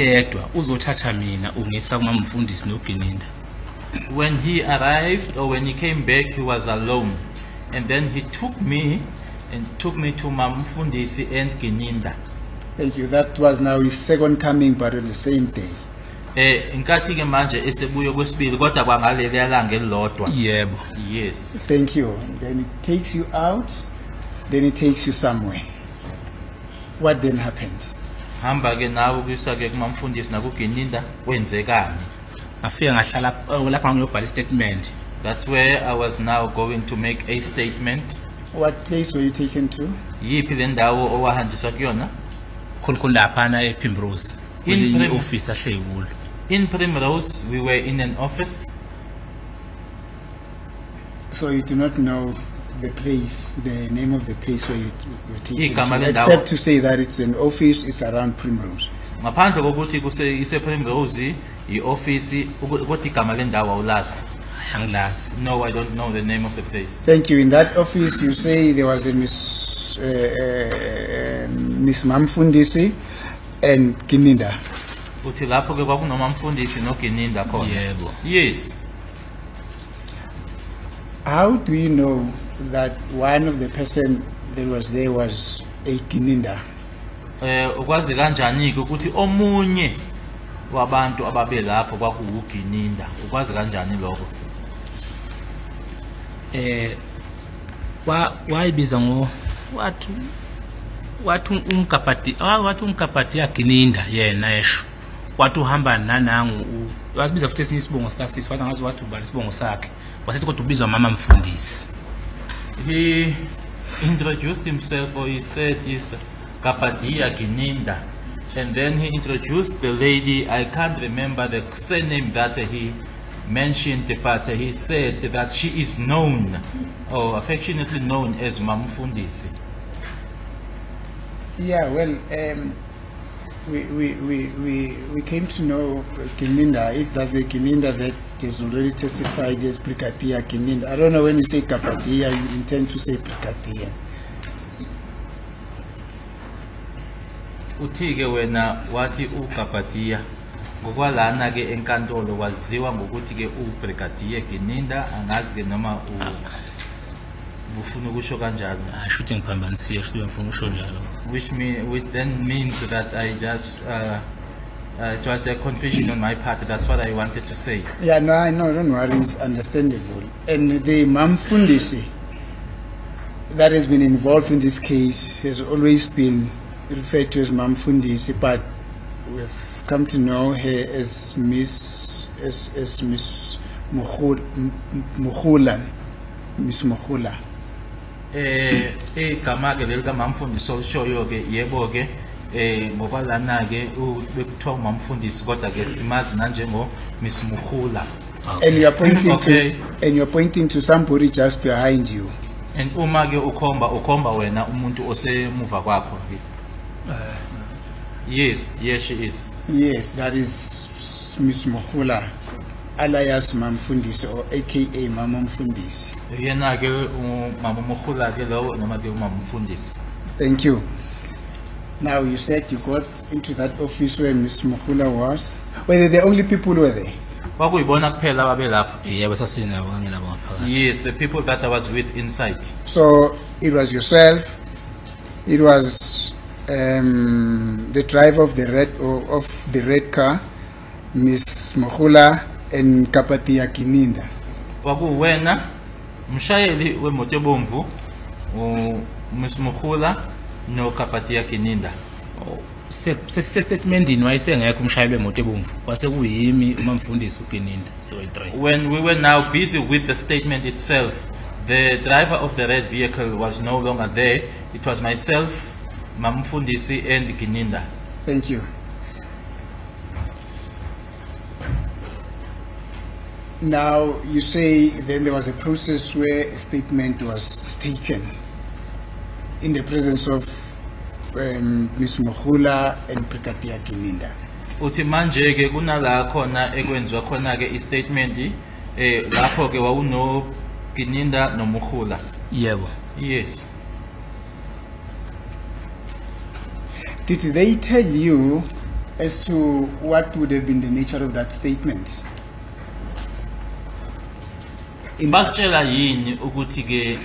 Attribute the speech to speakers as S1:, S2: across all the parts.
S1: uyedwa uzothatha mina ungisa kumamfundisi noGininda.
S2: When he arrived or when he came back, he was alone. And then he took me to Mamfundisi and Gininda.
S3: Thank you. That was now his second coming, but on the same day.
S2: Inkathi ke manje esebuyo kwesibili kodwa kwangaleli yalanga elilodwa.
S1: Yebo.
S2: Yes.
S3: Thank you. Then it takes you out, then it takes you somewhere. What then happened?
S2: Hamba ke nawe kuyisa ke kumamfundisi nakuGininda kwenzekani?
S1: Afika ngahlala lapha ngiyobhala statement.
S2: That's where I was now going to make a statement.
S3: What place were you taken to?
S2: Yiphi le ndawo owahanjiswa kuyona?
S1: Khulukhulu laphana ePrimrose. Kwelinye office ahleli kulo.
S2: In Primrose, we were in an office.
S3: So you do not know the place, the name of the place where you were taken
S2: Igama
S3: to,
S2: lendawo.
S3: except to say that it's an office, it's around Primrose.
S2: Ngaphandle kokuthi ise Primrose, i-office, kodwa igama lendawo awulazi.
S1: Angilazi.
S2: No, I don't know the name of the place.
S3: Thank you. In that office, you say there was a Miss Mamfundisi and Gininda.
S2: Uthi lapho ke kwakunomamfundisi noGininda khona.
S1: Yebo.
S2: Yes.
S3: How do you know that one of the person that was there was a Gininda?
S2: Ukwazi kanjani ke ukuthi omunye wabantu ababe lapho kwakuuGininda? Ukwazi kanjani lokho?
S1: Wayibiza ngo wathi umkapati yaGininda yena esho. Wathi uhamba nanangu wasibiza futhi esinye isibongo sikasisi wathi ngathi wathi ubani isibongo sakhe. Wasithi kodwa ubizwa mama mfundisi.
S2: He introduced himself, or he said he's Kapadia Gininda, and then he introduced the lady. I can't remember the surname that he mentioned, but he said that she is known, or affectionately known as Mamfundisi.
S3: Yeah, well, we came to know Gininda, if that's the Gininda that is already testified as Brigadier Gininda. I don't know, when you say Kapadia, you intend to say Brigadier.
S2: Uthike wena wathi uKapadia ngokwalana ke enkantolo waziwa ngokuthi ke uBrigadier Gininda, angazi ke noma ufuna ukusho kanjalo.
S1: Ashuthi ngiphambanisile futhi ngifuna ukusho njalo.
S2: Which then means that I just it was a confusion on my part. That's what I wanted to say.
S3: Yeah, no, I know, don't worry, it's understandable. And the Mamfundisi that has been involved in this case has always been referred to as Mamfundisi, but we've come to know her as Miss Mukhula. Miss Mukhula.
S2: Igama ke leli kaMamfundisi olushoyo ke yebo ke ngokwalana ke bekuthiwa uMamfundisi kodwa ke simazi nanjengo Miss Mukhula.
S3: And you are pointing to pointing to somebody just behind you.
S2: And uma ke ukhomba wena umuntu osemuva kwakho. Yes, she is.
S3: Yes, that is Miss Mukhula, alias Mamfundisi, or AKA Mama Mfundisi.
S2: Yena ke Mama Mukhula ke lo noma ke uMamfundisi.
S3: Thank you. Now you said you got into that office where Miss Mukhula was. Were they the only people who were there?
S2: Kwakuyibona kuphela ababe lapho.
S1: Yebo sasinabo kangenabo ngaphakathi.
S2: Yes, the people that I was with inside.
S3: So it was yourself, it was the driver of the red car, Miss Mukhula, and Kapadia Gininda.
S2: Kwakuwena mshayeli wemoto ebomvu Miss Mukhula no Kapadia Gininda.
S1: Statementini wayesengekho umshayeli wemoto ebomvu wase kuyimi uMamfundisi uGininda. So
S2: when we were now busy with the statement itself, the driver of the red vehicle was no longer there. It was myself, Mamfundisi, and Gininda.
S3: Thank you. Now you say then there was a process where a statement was taken in the presence of Miss Mukhula and Brigadier Gininda.
S2: Uthi manje ke kunala khona ekwenziwa khona ke istatement lapho ke wawuno Gininda no Mukhula.
S1: Yebo.
S2: Yes.
S3: Did they tell you as to what would have been the nature of that statement.
S2: Bakutshela yini ukuthi ke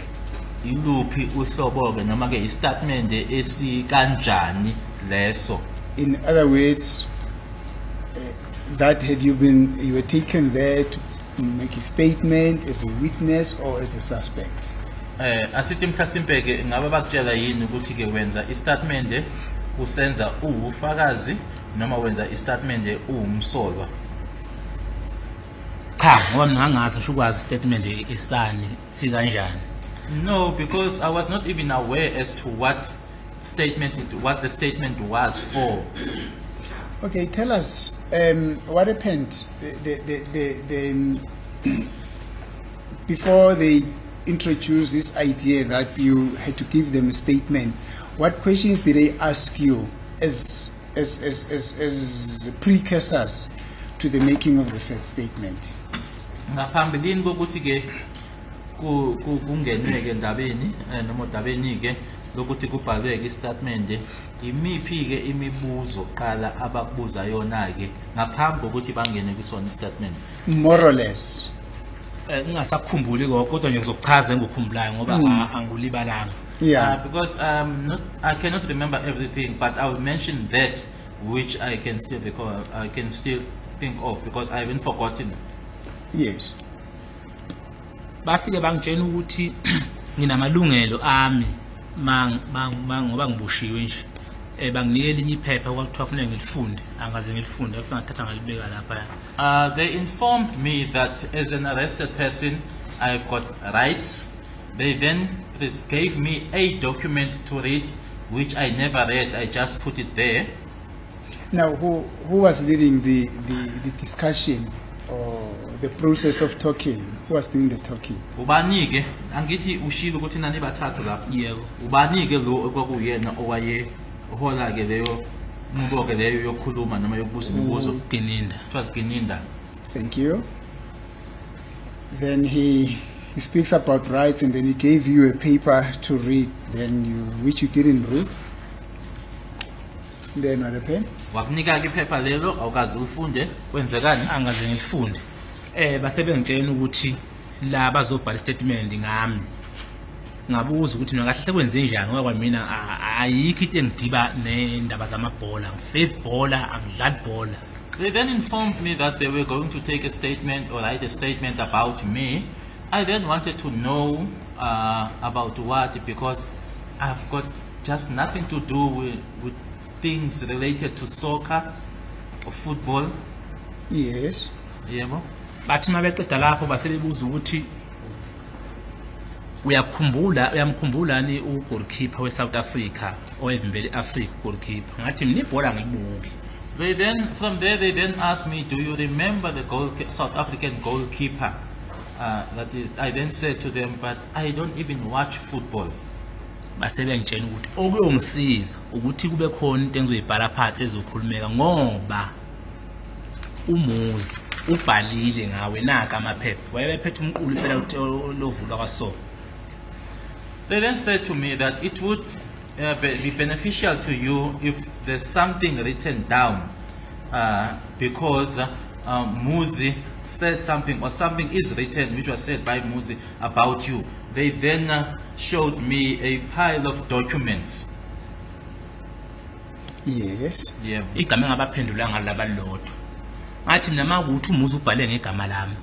S2: iluphi uhlobo ke noma ke istatement esikanjani leso?
S3: In other words, that you were taken there to make a statement as a witness or as a suspect?
S2: Asithi mhlasimpe ke ngabe bakutshela yini ukuthi ke wenza istatement usenza ufakazi noma wenza istatement umsolwa?
S1: Cha, ngoba mina ngangazi ukwazi statement esani sikanjani.
S2: No, because I was not even aware as to what the statement was for.
S3: Okay, tell us what happened before they introduced this idea that you had to give them a statement. What questions did they ask you as precursors to the making of the said statement?
S2: Ngaphambilini kokuthi ke kungenwe ke endabeni noma odabeni ke lokuthi kubhaleke istatement, imiphi ke imibuzo qala abakubuza yona ke ngaphambi kokuthi bangene kwisona istatement?
S3: More or less.
S1: Ngingasakhumbuli kodwa nje ngizokuchaza engikukhumbulayo ngoba angulibalanga.
S3: Yeah.
S2: Because I cannot remember everything, but I will mention that which I can still recall, I can still think of, because I haven't forgotten.
S3: Yes.
S1: Bafike bangitshela ukuthi nginamalungelo ami ngoba ngibushiwe nje. Banginika elinye iphepha kwakuthiwa kufanele ngilifunde, angaze ngilifunde afika ngathatha ngalibeka lapha.
S2: They informed me that as an arrested person I've got rights. They then gave me a document to read which I never read, I just put it there.
S3: Now who was leading the discussion or the process of talking? Who was doing the talking?
S2: Ubani ke angithi ushilo ukuthi nani bathathu lapha.
S1: Yebo.
S2: Ubani ke lo okwakuyena owaye hola ke leyo umuntu ke leyo yokukhuluma noma yokubuza imibuzo?
S1: Gininda.
S2: It was Gininda.
S3: Thank you. Then he speaks about rights, and then he gave you a paper to read, which you didn't read. Then what happened?
S2: Wakunika ke iphepha lelo awukazi ufunde, kwenzekani?
S1: Angaze ngilifunde. Base bengitshela ukuthi la bazobhala statement ngami. Ngabuza ukuthi mina kahle kwenze njani ngoba mina ayikho into engidiba nendaba zamabhola. Ngifave bhola, angidlali bhola.
S2: They then informed me that they were going to take a statement or write a statement about me. I then wanted to know about what, because I've got just nothing to do with things related to soccer or football.
S3: Yes.
S2: Yebo.
S1: Bathi mabeqeda lapho basebebuza ukuthi uyamkhumbula ni ugoalkeeper we-South Africa owevimbele Africa goalkeeper. Ngathi mina ibhola ngilibuki.
S2: From there they then asked me, do you remember the South African goalkeeper? I then said to them, but I don't even watch football.
S1: Base bengitshela ukuthi okuyongisiza ukuthi kube khona into engizoyibhala phansi ezokhulumeka ngoba umuzi ubhalile ngawe naka amaphepha wayebephethe umqulu phela lovulwa kwaso.
S2: They then said to me that it would be beneficial to you if there's something written down, because Muzi said something, or something is written which was said by Muzi about you. They then showed me a pile of documents.
S3: Yes.
S2: Yeah.
S1: Igama engabaphendula ngalaba lodwa. Ngathi nama ukuthi umuzi ubhale ngegama lami.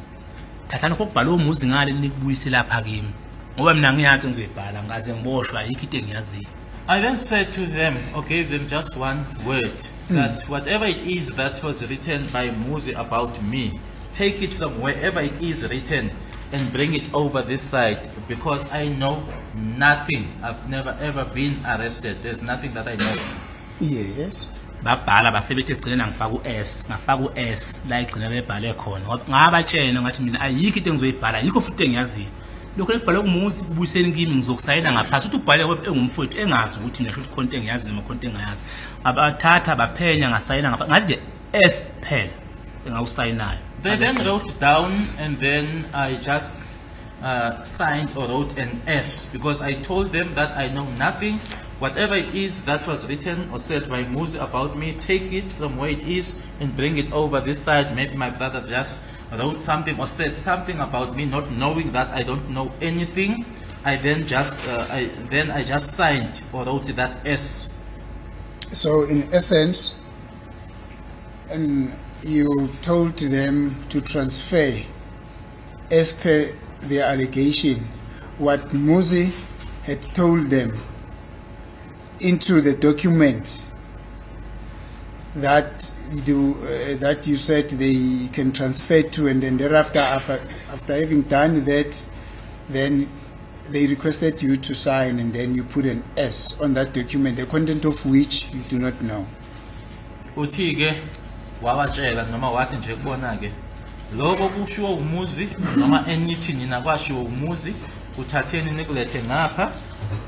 S1: Thathana kokubhala umuzi ngale nikubuyise lapha kimi. Ngoba mina ngiyathi ngizoyibhala ngaze ngiboshwa ayikho into engiyaziyo.
S2: I then said to them, or gave them just one word, that whatever it is that was written by Muzi about me, take it from wherever it is written and bring it over this side, because I know nothing. I've never ever been arrested. There's nothing that I know.
S3: Yes.
S1: Babhala basebethi egcinena ngifaka u-S la igcina bebhale khona. Ngabatshena ngathi mina ayikho into engizoyibhala, ayikho futhi engiyaziyo. Lokho ekubhala kumuzi kubuyiseni kimi ngizokusayina ngaphansi ukuthi ubhale engumfowethu engazi ukuthi mina shothi khona engiyazi noma khona engayazi. Abathatha baphenya ngasayina ngapha ngathi nje S phela engawusayinayo.
S2: They then wrote down, and then I just signed or wrote an S, because I told them that I know nothing whatever it is that was written or said by Muzi about me, take it from where it is and bring it over this side. Maybe my brother just wrote something or said something about me, not knowing that I don't know anything. I just signed or wrote that S.
S3: So in essence, you told them to transfer, as per the allegation, what Muzi had told them into the document that you said they can transfer to, and then thereafter, after having done that, then they requested you to sign, and then you put an S on that document, the content of which you do not know.
S2: Uthi ke wawatshela noma wathi nje kubona ke lokho kushiwo uMuzi noma enithi nina kwashiwo uMuzi uthatheni nikulethe ngapha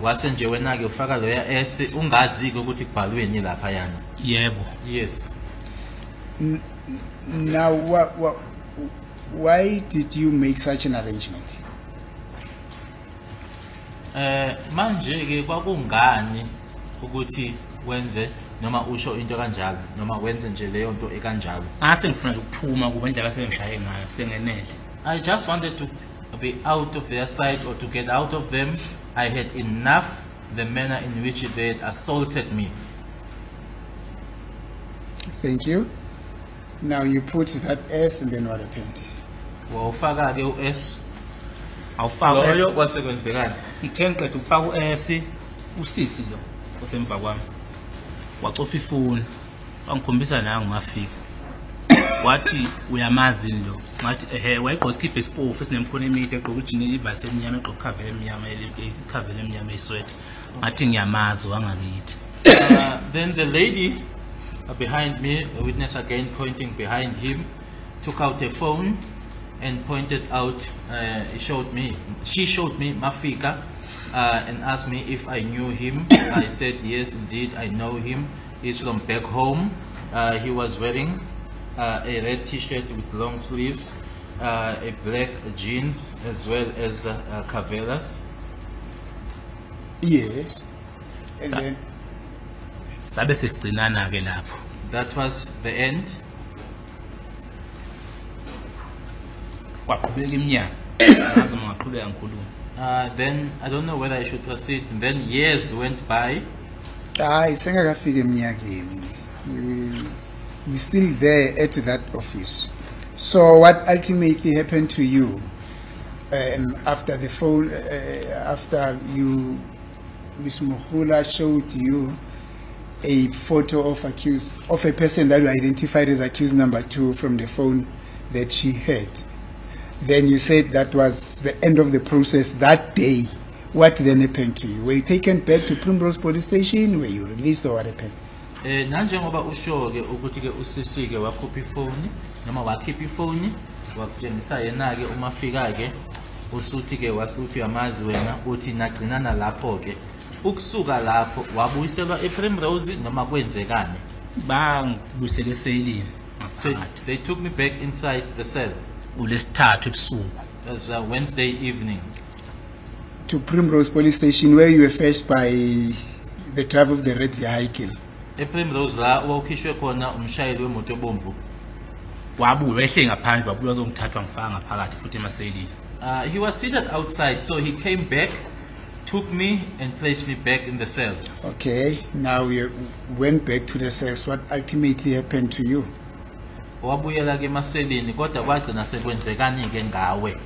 S2: wase nje wena ke ufaka loya S ungazi ke ukuthi kubhalweni lapha yana.
S1: Yebo.
S2: Yes.
S3: Now why did you make such an arrangement?
S2: Manje ke kwakungani ukuthi wenze noma usho into kanjalo noma wenze nje leyo nto ekanjalo?
S1: Ngase ngifuna ukuphuma kuba indlela sengishaye ngayo sengenele.
S2: I just wanted to be out of their sight or to get out of them. I had enough the manner in which they had assaulted me.
S3: Thank you. Now you put that S and then what happened?
S2: Wawufaka ke u-S.
S1: Awufaka
S2: Loyo kwasekwenzekani?
S1: ngithe ngiqeda ukufaka u-S usisi lo osemva kwami wacofa ifoni wangikhombisa nangu ngafika wathi uyamazi lo ngathi wayegqoka isikibha esipofu esinemkhono emide egqoka ujini ivasi emnyama egqoka ikhavela emnyama ikhavela emnyama isweater ngathi ngiyamazi wangakithi.
S2: Then the lady behind me, a witness again pointing behind him, took out a phone and pointed out, she showed me Mafika and asked me if I knew him. I said yes, indeed I know him. He's from back home. He was wearing a red t-shirt with long sleeves, a black jeans as well as cavelas.
S3: Yes. And then
S1: sabe sesigcinana ke lapho.
S2: That was the end.
S1: Kwaqhubeka iminyaka ngaze ngaqhubeka ngikhuluma.
S2: Then I don't know whether I should proceed. And then years went by.
S3: sengakafika eminyakeni. We still there at that office. So what ultimately happened to you after the phone, after you, Ms. Muhula showed you a photo of a person that you identified as accused number 2 from the phone that she had. Then you said that was the end of the process that day. What then happened to you? Were you taken back to Primrose Police Station? Were you released or what happened?
S2: Nanjengoba usho ke ukuthi ke usisi ke wakhupha ifoni noma wakhipha ifoni wakutshengisa yena ke uma fika ke usuthi ke wasuthi yamazi wena uthi nagcinana lapho ke ukusuka lapho wabuyiselwa ePrimrose noma kwenzekani?
S1: Bangibuyisele eselini.
S2: They took me back inside the cell.
S1: uLesithathu ebusuku.
S2: It was Wednesday evening.
S3: To Primrose Police Station, where you were faced by the driver of the red vehicle.
S2: ePrimrose la wawukhishwe khona umshayeli wemoto ebomvu.
S1: Wabuya wehle ngaphandle wabuya uzongithatha ngifaka ngaphakathi futhi emaselini.
S2: He was seated outside, so he came back, took me and placed me back in the cell.
S3: Okay, now you went back to the cells. What ultimately happened to you?
S2: Wabuyela ke emaselini kodwa kwagcina sekwenzekani ke ngawe?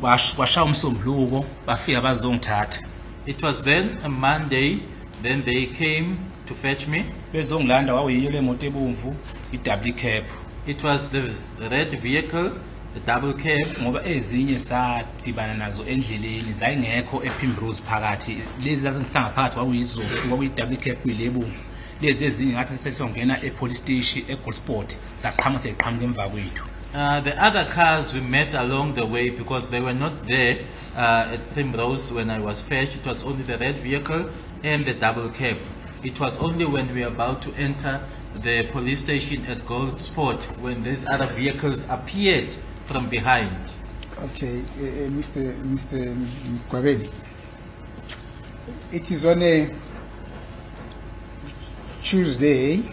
S1: Washaya umsombuluko bafika bazongithatha.
S2: It was then a Monday, then they came to fetch me.
S1: Bezongilanda wayiyo le moto ebomvu i-double cab.
S2: It was the red vehicle, the double cab.
S1: Ngoba ezinye sadibana nazo endleleni zayingekho ePrimrose phakathi. Lezi zazingihlanga phakathi wawuyizothu kwakuyi-double cab kuyilebomvu. Lezi ezinye ngathi sesiyongena epolice station eGoldsport zaqhamuka seqhamuka emva kwethu.
S2: The other cars we met along the way because they were not there at Primrose when I was fetched. It was only the red vehicle and the double cab. It was only when we were about to enter the police station at Goldsport when these other vehicles appeared from behind.
S3: Okay, Mr. Kwabeni, it is on a Tuesday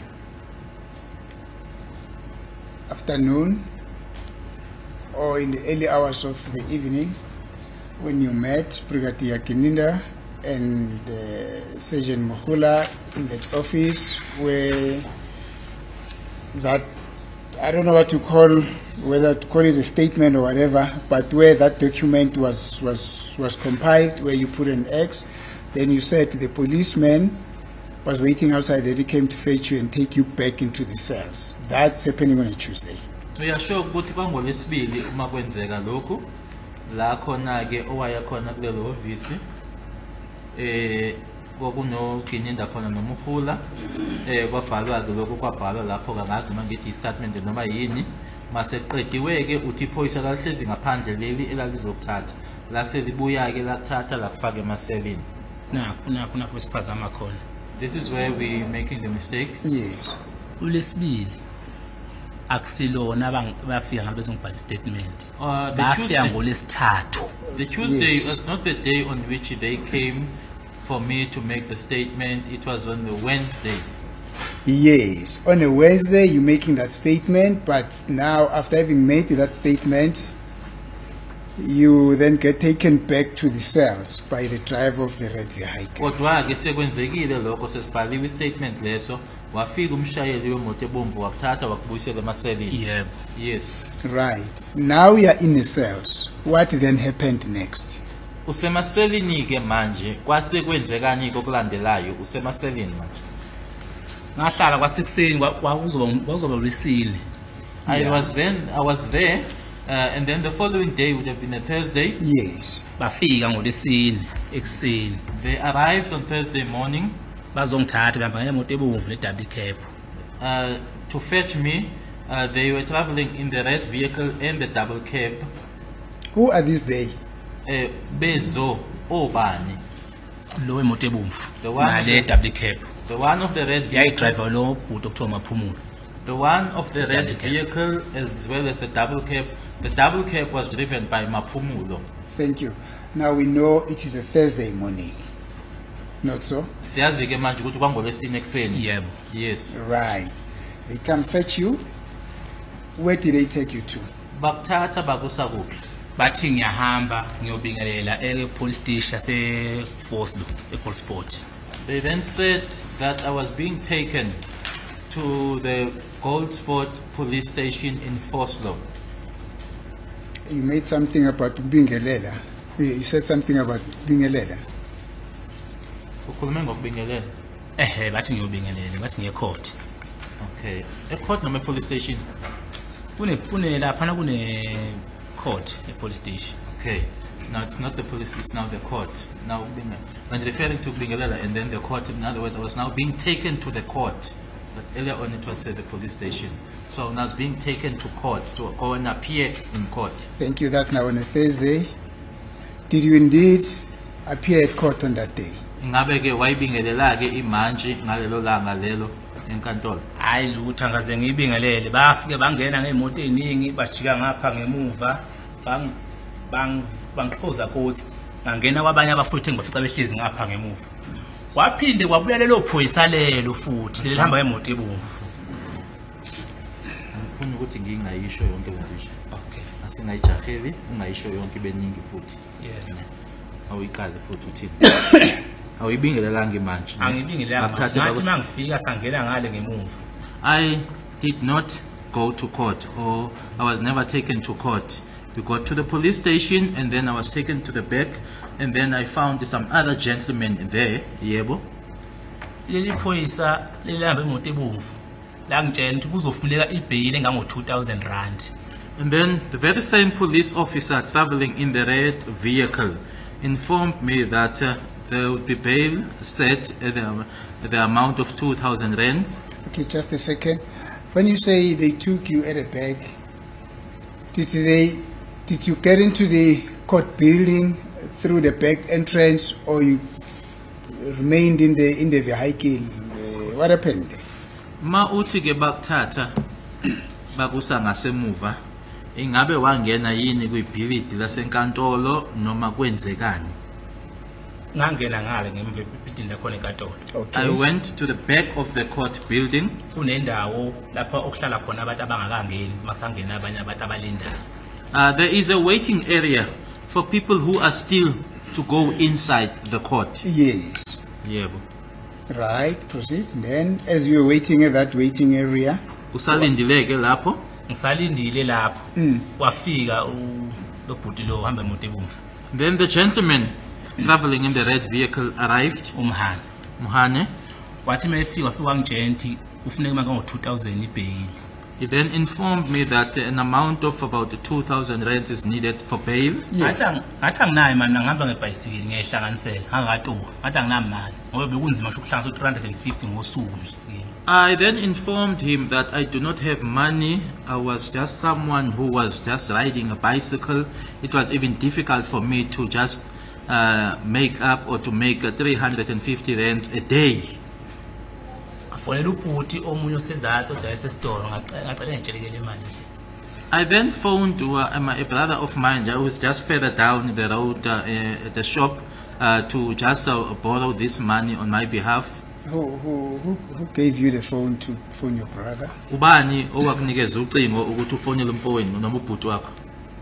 S3: afternoon or in the early hours of the evening when you met Brigadier Gininda and Sergeant Mohula in that office where that, I don't know what to call, whether to call it a statement or whatever, but where that document was compiled, where you put an X, then you said the policeman was waiting outside that he came to fetch you and take you back into the cells. That's happening on a Tuesday.
S2: Uyasho ukuthi kwangolesibili uma kwenzeka lokhu la khona ke owaya khona kulelo office kwakuno Gininda khona noMuhula kwabhalwa ke lokhu kwabhalwa lapho kangazi noma ngithi statement noma yini mase qediwe ke uthi iphoyisa lahlezi ngaphandle leli elalizokuthatha la selibuya ke lathatha lakufaka emaselini.
S1: Nakho siphazama khona.
S2: This is where we making the mistake.
S3: Yes.
S1: Ulesibili akusilona bafika ngabe bezongibhala statement.
S2: The Tuesday was not the day on which they came for me to make the statement. It was on the Wednesday.
S3: Yes, on a Wednesday you're making that statement, but now after having made that statement, you then get taken back to the cells by the driver of the red vehicle.
S2: Kodwa ke sekwenzekile lokho sesibhaliwe statement leso wafika umshayeli wemoto ebomvu wakuthatha wakubuyisela emaselini.
S1: Yebo.
S2: Yes.
S3: Right. Now you are in the cells. What then happened next?
S2: Usemaselini ke manje kwase kwenzekani kokulandelayo usemaselini manje.
S1: Ngahlala kwasekuseni kwakuzoba ulisile.
S2: I was there and then the following day would have been a Thursday.
S3: Yes.
S1: Bafika ngolesine ekuseni.
S2: They arrived on Thursday morning.
S1: Bazongithatha behamba ngemoto ebomvu le-double cab.
S2: To fetch me, they were traveling in the red vehicle and the double cab.
S3: Who are these they?
S2: Bezo obani.
S1: Lo emoto ebomvu.
S2: The one
S1: nale double cab.
S2: The one of the red vehicle.
S1: Driver lo bhuti okuthiwa Maphumulo.
S2: The one of the red vehicle as well as the double cab. The double cab was driven by Maphumulo.
S3: Thank you. Now we know it is a Thursday morning. Not so?
S2: Siyazi ke manje ukuthi kwangolesine ekseni.
S1: Yebo.
S2: Yes.
S3: Right. They come fetch you. Where did they take you to?
S2: Bakuthatha bakusa kuphi?
S1: Bathi ngiyahamba ngiyobingelela police station se-Vosloo eGoldsport.
S2: They then said that I was being taken to the Goldsport police station in Vosloo.
S3: You made something about Bingelela. You said something about Bingelela.
S2: Ukhulume ngokubingelela?
S1: Bathi ngiyobingelela, bathi ngiye court.
S2: Okay. Court noma police station?
S1: Kune laphana kune court police station.
S2: Okay. Now it's not the police, it's now the court. Now when referring to Bingelela and then the court, in other words, I was now being taken to the court. But earlier on it was the police station. So I was being taken to court to go and appear in court.
S3: Thank you. That's now on a Thursday. Did you indeed appear at court on that day?
S2: Ngabe ke wayibingelela ke imanje ngalelo langa lelo enkantolo.
S1: Hayi lutho angaze ngiyibingelele bafike bangena ngeemoto eziningi bajika ngapha ngemuva bangixoza kothi ngangena kwabanye abafowethu engibafica behlezi ngapha ngemuva. Waphinde kwabuya lelo phoyisa lelo futhi lelihamba ngemoto ebomvu.
S2: Ngifuna ukuthi ngingayisho yonke lento nje.
S1: Okay.
S2: Asingayijaheli ungayisho yonke beningi futhi.
S1: Yes.
S2: Awuyiqale futhi uthini? Awuyibingelelanga manje.
S1: Angibingelanga. Ngathi mangifika sangena ngale ngemuva.
S2: I did not go to court, or I was never taken to court. We got to the police station and then I was taken to the back and then I found some other gentlemen there. Yebo.
S1: Leli phoyisa lelihamba imoto ebomvu. La ngitshela ukuthi kuzofuneka ibail engango 2000 rand.
S2: And then the very same police officer traveling in the red vehicle informed me that there would be bail set at the amount of 2,000 rand.
S3: Okay, just a second. When you say they took you at a back, did you get into the court building through the back entrance, or you remained in the vehicle? What happened?
S2: Ma uthi ke bakuthatha bakusa ngasemuva ingabe wangena yini kwibhilidi lasenkantolo noma kwenzekani?
S1: ngangena ngale ngemva ebhilidini lakhona enkantolo.
S2: I
S3: Okay.
S2: went to the back of the court building.
S1: Kunendawo lapha okuhlala khona abantu abangakangeni masangena abanye abantu abalindayo.
S2: There is a waiting area for people who are still to go inside the court.
S3: Yes.
S2: Yebo.
S3: Right. Proceed. Then, as you were waiting at that waiting area,
S2: Usalindileke lapho.
S1: Ngisalindile lapho wafika lo bhuti lo hamba emoto ebomvu
S2: Then the gentleman traveling in the red vehicle arrived.
S1: umhana.
S2: Muhane.
S1: Wathi mayefika wafika wangitshela ufuneka manje ngo-2000 ibail.
S2: He then informed me that an amount of about 2,000 rand is needed for bail.
S3: yes.
S1: Ngathi anginayo mani ngihamba ngebhayisikili ngiyayihlanganisela ngangatuka ngathi anginamali ngoba bekunzima nje ukuhlanganisa u-350 ngosuku nje.
S2: I then informed him that I do not have money. I was just someone who was just riding a bicycle. It was even difficult for me to just make up or to make 350 rands a day.
S1: Afonela ubhuti omunye osezantsi odayisa esitolo ngacela ngitshelekele imali.
S2: I then phoned a brother of mine who was just further down the road at the shop to just borrow this money on my behalf.
S3: Who gave you the phone to phone your brother?
S2: Ubani owakunikeza ucingo ukuthi ufonele umfowenu noma ubhuti wakho?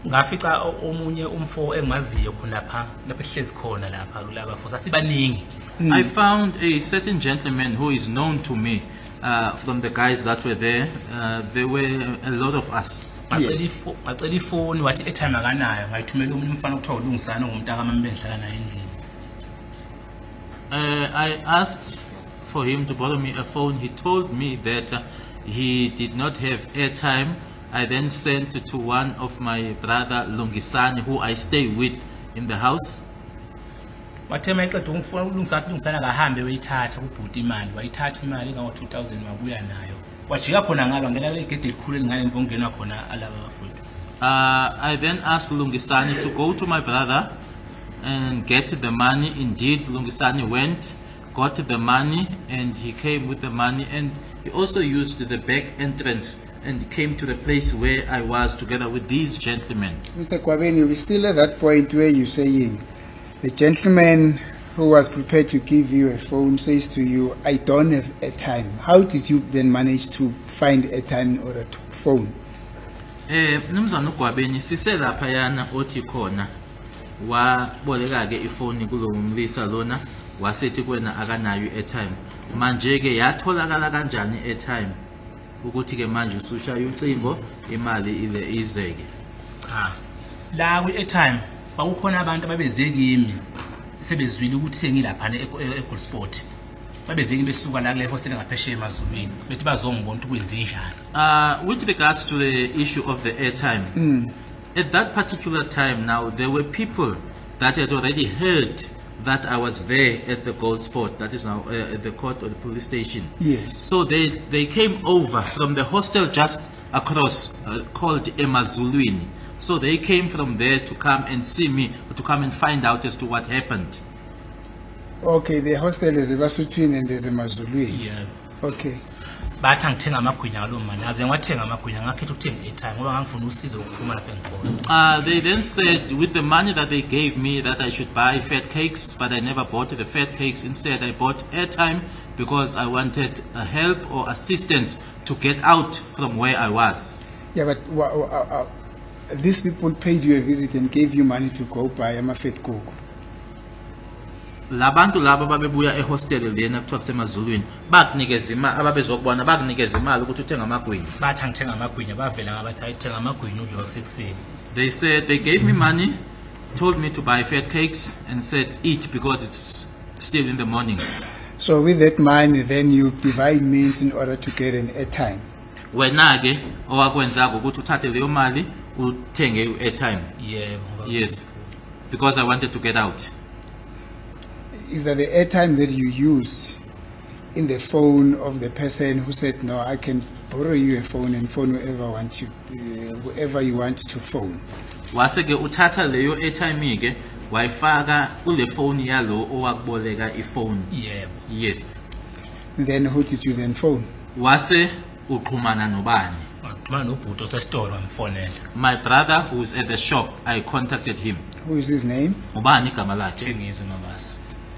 S1: Ngafica omunye umfo engimaziyo khona lapha ehlezi khona lapha kulaba futhi asibaningi.
S2: I found a certain gentleman who is known to me from the guys that were there. There were a lot of us.
S1: Ngacela ifoni wathi airtime akanayo ngayithumela umunye umfana okuthiwa uLungisana ngomntaka mama bengihlala naye endlini.
S2: I asked for him to borrow me a phone. He told me that he did not have airtime. I then sent to one of my brother Lungisani, who I stay with in the house.
S1: Wathe mayexeda ungifuna uLungisana kahambe wayithatha kubhuti imali wayithatha imali nga-2000 wabuya nayo. Wajika khona ngalo ngena igede elikhulu elingane emva ongena khona alaba bafuthi.
S2: I then asked Lungisani to go to my brother and get the money. Indeed, Lungisani went, got the money, and he came with the money, and he also used the back entrance and came to the place where I was together with these gentlemen.
S3: Mr. Kwabeni, we're still at that point where you're saying the gentleman who was prepared to give you a phone says to you, I don't have airtime. How did you then manage to find airtime in order to phone?
S2: Mnumzana uGwabeni siselapha yana othi khona waboleka ke ifoni kulo umlisa lona wasethi kwena akanayo airtime. Manje ke yatholakala kanjani airtime ukuthi ke manje usushaya ucingo imali ile izeke?
S1: La kwi-airtime kwakukhona abantu ababeze kimi sebezwile ukuthi sengilapha eGoldsport. Babeze kimi besuka la kule hostel ngaphesheya emazulwini bethi bazongibona ukuthi kwenzenjani.
S2: With regards to the issue of the airtime, at that particular time now, there were people that had already heard that I was there at the Goldsport, that is now at the court or the police station.
S3: Yes.
S2: So they came over from the hostel just across, called Emazulwini. So they came from there to come and see me, to come and find out as to what happened.
S3: Okay, the hostel is a Basutwin and there's a Mazului.
S1: Yeah.
S3: Okay.
S1: Bathi ngithenga amagwinya ngaloo mali aze ngwathenga amagwinya ngakhetha ukuthenga i-airtime ngoba ngangifuna usizo ukuphuma lapha engikhona.
S2: They then said with the money that they gave me that I should buy fat cakes, but I never bought the fat cakes. Instead, I bought airtime because I wanted help or assistance to get out from where I was.
S3: Yeah, but these people paid you a visit and gave you money to go buy a Mafet Coke.
S2: Labantu laba babebuya ehostel lena kuthiwa kusemazulwini bakunikeza imali ababezokubona bakunikeza imali ukuthi uthenge amagwinya.
S1: Bathi ngithenga amagwinya bavela ngabathi ayithenga amagwinya udle kwakusekuseni.
S2: They said they gave me money, told me to buy fat cakes and said eat because it's still in the morning.
S3: So with that money, then you divide means in order to get an airtime.
S2: Wena ke owakwenzako ukuthi uthathe leyo mali uthenge airtime.
S1: Yebo.
S2: Yes, because I wanted to get out.
S3: Is that the airtime that you used in the phone of the person who said, no, I can borrow you a phone and phone whoever you want to phone?
S2: Wase ke uthatha leyo airtime ke wayifaka kule phone yalo owakuboleka ifone.
S1: Yebo.
S2: Yes.
S3: Then who did you then phone?
S2: Wase uxhumana nobani?
S1: Ngixhumana nobhuti osesitolo ngifonela.
S2: My brother who's at the shop, I contacted him.
S3: Who is his name?
S2: Ubani igama lakhe?
S1: Thengizwe mabaso.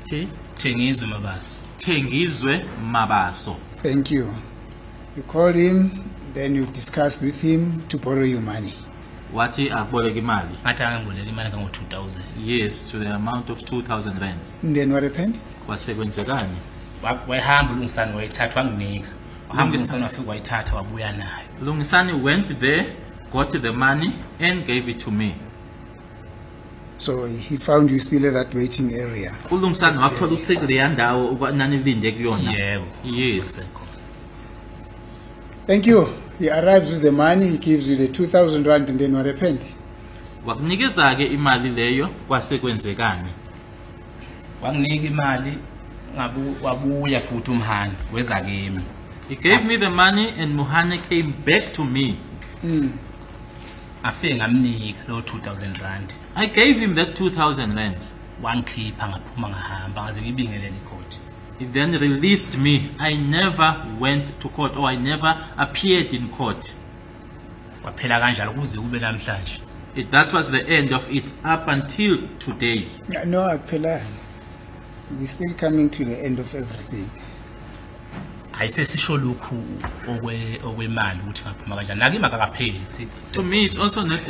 S2: wathi
S1: Thengizwe Mabaso.
S2: Thengizwe Mabaso.
S3: Thank you. You called him, then you discussed with him to borrow you money.
S2: Wathi aboleka imali.
S1: Ngathi angiboleka imali kango 2000.
S2: Yes, to the amount of 2,000 rands.
S3: And then what happened?
S2: Kwasekwenzekani?
S1: Wayehamba uLungisani wayithatha wanginika. Wahamba uLungisani wafika wayithatha wabuya nayo.
S2: Lungisani went there, got the money and gave it to me.
S3: So he found you still at that waiting area.
S2: uLungisani wathola ukusekelea ndawo ukwanani linde kuyona.
S1: Yebo.
S2: Yes.
S3: Thank you. He arrives with the money, he gives you the 2,000 rand, and then what happened?
S2: Wakunikeza ke imali leyo kwasekwenzekani?
S1: Wanginika imali wabuya futhi umhani weza kimi.
S2: He gave me the money and Muhane came back to me.
S1: Afike ngamnika lo 2000 rand.
S2: I gave him that 2,000 rands.
S1: Wangikhipha ngaphuma ngahamba ngaze ngibingelele icourt.
S2: He then released me. I never went to court, or I never appeared in court.
S1: Kwaphela kanjalo kuze kube namhlanje.
S2: That was the end of it up until today.
S3: No, Akpela. We're still coming to the end of everything.
S1: Ayisesisho lokhu okwemali ukuthi ngaphuma kanjani. Nakimi akakapheli.
S2: To me, it's also not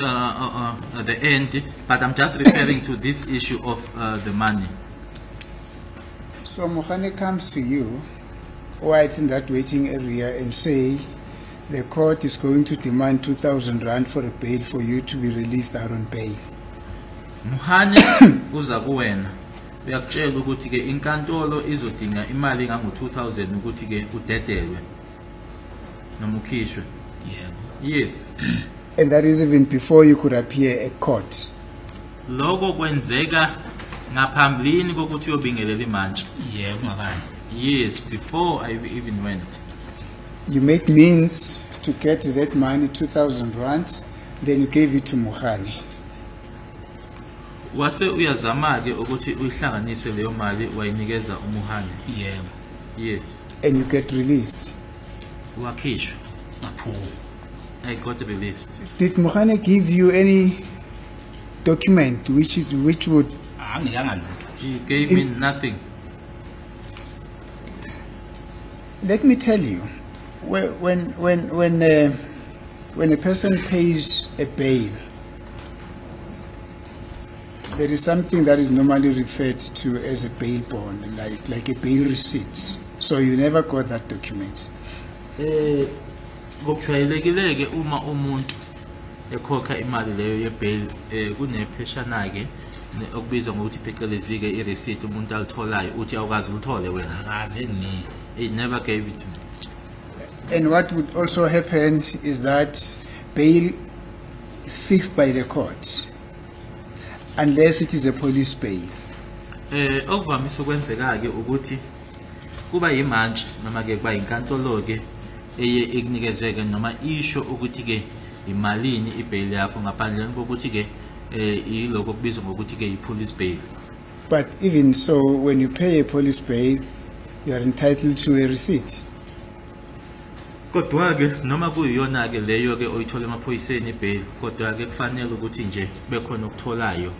S2: the end, but I'm just referring to this issue of the money.
S3: So Mohane comes to you, while it's in that waiting area, and say the court is going to demand 2,000 rand for a bail for you to be released out on bail.
S2: Muhane uza kuwena uyakutshela ukuthi ke inkantolo izodinga imali engango 2,000 ukuthi ke udedelwe noma ukhishwe.
S1: Yebo.
S2: Yes.
S3: And that is even before you could appear at court.
S2: Lokho kwenzeka ngaphambilini kokuthi uyobingelela imantshi.
S1: Yebo ngakani.
S2: Yes, before I even went.
S3: You make means to get that money, 2,000 rand, then you gave it to Mohane.
S2: Wase uyazama ke ukuthi uyihlanganise leyo mali wayinikeza uMuhane.
S1: Yebo.
S2: Yes.
S3: And you get released.
S2: Wakhishwa.
S1: Ngaphuma.
S2: I got released.
S3: Did Mohane give you any document which would...
S1: Angiyanga lutho.
S2: He gave me nothing.
S3: Let me tell you, when a person pays a bail, there is something that is normally referred to as a bail bond, like a bail receipt. So you never got that document.
S2: Ngokujwayelekile ke uma umuntu ekhokha imali leyo ye-bail kunepheshana ke okubizwa ngokuthi phecelezi ke i-receipt umuntu alitholayo uthi awukazi ulithole wena.
S1: Akaze ngini.
S2: He never gave it to me.
S3: And what would also happen is that bail is fixed by the court, unless it is a police bail.
S2: Okuvamise ukwenzeka ke ukuthi kuba yimantshi noma ke kuba inkantolo ke eye ekunikezeke noma isho ukuthi ke imalini ibail yakho ngaphandle kokuthi ke iloko kubizwa ngokuthi ke i-police bail.
S3: But even so, when you pay a police bail, you are entitled to a receipt.
S2: Kodwa ke noma kuyiyona ke leyo ke oyithola emaphoyiseni ibail, kodwa ke kufanele ukuthi nje bekhona okutholayo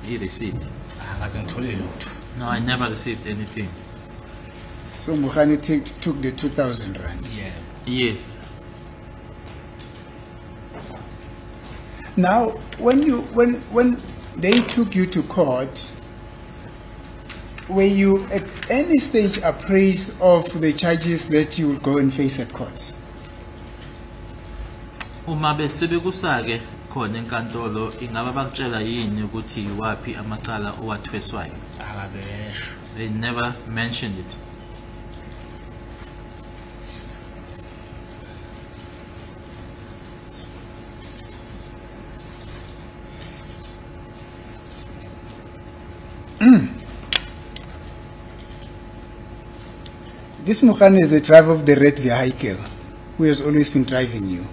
S2: i-receipt.
S1: Akaze ngithole lutho.
S2: No, I never received anything.
S3: So Mohane took the 2,000 rand.
S1: Yebo.
S2: Yes.
S3: Now, when they took you to court, were you at any stage appraised of the charges that you would go and face at court?
S2: Uma besebekusake khona enkantolo ingaba bakutshela yini ukuthi wapi amacala owathweswayo?
S1: Akaze esho.
S2: They never mentioned it.
S3: This Mohane is the driver of the red vehicle who has always been driving you.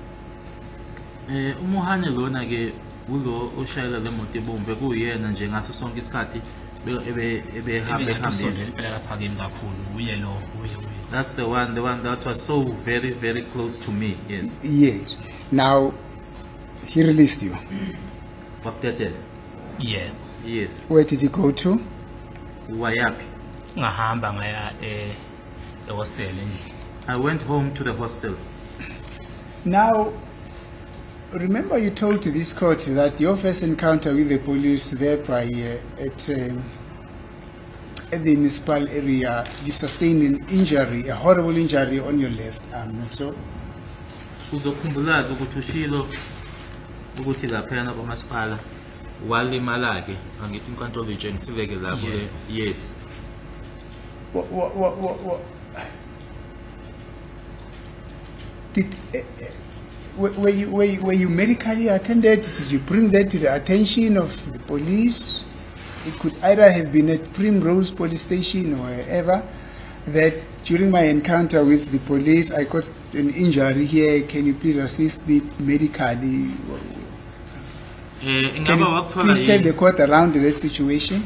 S2: Umuhane lona ke ulo oshayela le moto ebomve kuyena nje ngaso sonke isikhathi ebehamba ehambisa.
S1: Phela lapha kimi kakhulu uye lo uye.
S2: That's the one that was so very, very close to me. Yes.
S3: Yes. Now, he released you.
S2: Updated.
S1: Yebo.
S2: Yes.
S3: Where did you go to?
S2: Wayapi.
S1: ngahamba ngaya hostel endlini.
S2: I went home to the hostel.
S3: Now, remember you told to this court that your first encounter with the police there by at the municipal area, you sustained an injury, a horrible injury on your left arm, not so?
S2: Uzokhumbula ukuthi ushilo ukuthi laphana kwamasipala walimala ke angithi inkantolo itshengisileke lapho yes.
S3: What? Did were you medically attended? Did you bring that to the attention of the police? It could either have been at Primrose Police Station or wherever, that during my encounter with the police, I got an injury here. Can you please assist me medically? Can you please tell the court around that situation?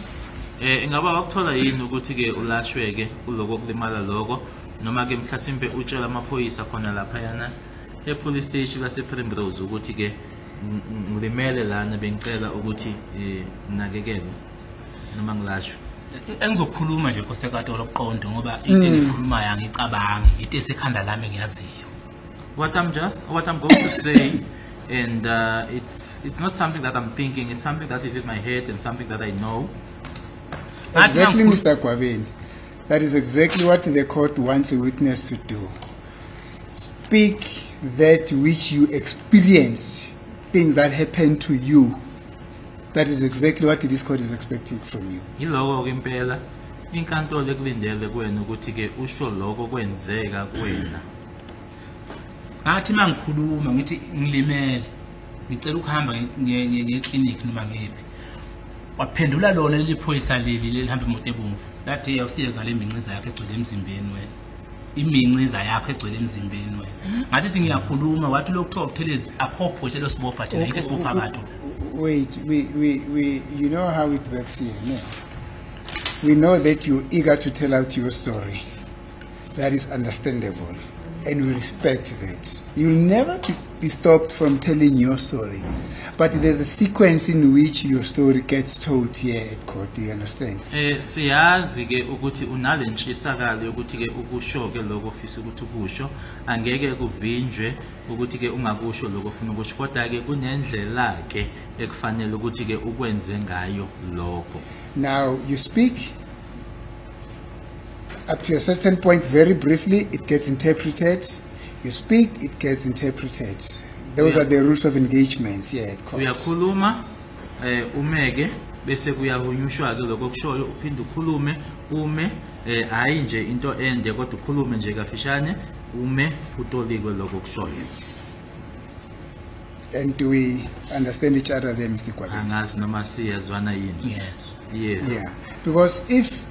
S2: Ingaba wakuthola yini ukuthi ke ulashweke kuloko kulimala lokho noma ke mhlasimbe utshela amaphoyisa khona lapha yana e-police station lase Primrose ukuthi ke ngilimele lana bengicela ukuthi nginakekelwe noma ngilashwe.
S1: Engizokhuluma nje kosekade lokuqonda ngoba into engikhulumayo angicabangi into esekhanda lami ngiyaziyo.
S2: What I'm going to say and it's not something that I'm thinking, it's something that is in my head and something that I know.
S3: Exactly, Mr. Kwabeni. That is exactly what the court wants a witness to do. Speak that which you experienced, things that happened to you. That is exactly what this court is expecting from you.
S2: Yiloko ke impela inkantolo ekulindele kuwena ukuthi ke usho lokho kwenzeka kuwena.
S1: Ngathi mangikhuluma ngithi ngilimele ngicela ukuhamba ngeclinic noma ngephi. Waphendula lona leli phoyisa leli lihamba imoto ebomvu. Lathi awusiye ngale minqiza yakhe egcwele emzimbeni wena. Iminqiza yakhe egcwele emzimbeni wena. Ngathi ngiyakhuluma wathi lokuthiwa ukuthelezi aphopho lo sibopha thina into esibopha abantu.
S3: Wait, you know how it works here, no? We know that you're eager to tell out your story. That is understandable, and we respect that. You'll never be stopped from telling your story. But there's a sequence in which your story gets told here at court, do you understand?
S2: Siyazi ke ukuthi unale ntshisakalo ukuthi ke ukusho ke lokho ofisa ukuthi ukusho angeke kuvinjwe ukuthi ke ungakusho lokho ufuna ukusho kodwa ke kunendlela ke ekufanele ukuthi ke ukwenze ngayo lokho.
S3: Now you speak up to a certain point very briefly, it gets interpreted. You speak, it gets interpreted. Those are the rules of engagements here at court.
S2: Uyakhuluma umeke bese kuyahunyushwa ke lokho kushoyo uphinde ukhulume ume hayi nje into ende kodwa ukhulume nje kafishane ume utolikwe lokho kushoyo.
S3: And do we understand each other there, Mr. Kwabeni?
S2: Angazi noma siyazwana yini.
S1: Yes.
S3: Yeah. Because if